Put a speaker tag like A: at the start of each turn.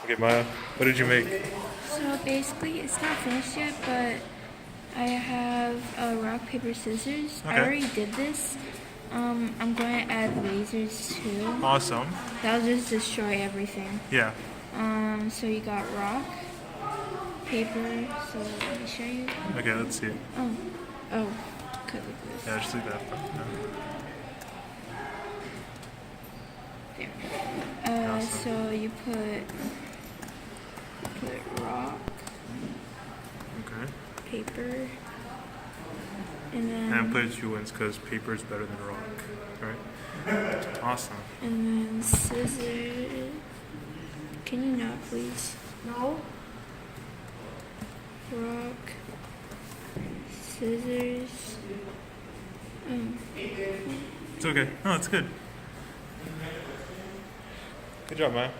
A: Okay, Maya, what did you make?
B: So basically, it's not finished yet, but I have rock, paper, scissors. I
A: Okay.
B: already did this. I'm going to add lasers too.
A: Awesome.
B: That'll just destroy everything.
A: Yeah.
B: So you got rock, paper. So let me show you.
A: Okay, let's see it.
B: Oh, could like this.
A: Yeah, just leave that. Yeah.
B: There.
A: Awesome.
B: So you put rock,
A: Okay.
B: paper, and then
A: And put it 2 wins because paper is better than rock. Right? Awesome.
B: and then scissors. Can you not, please?
C: No.
B: Rock, scissors.
A: It's okay. No, it's good. Good job, Maya.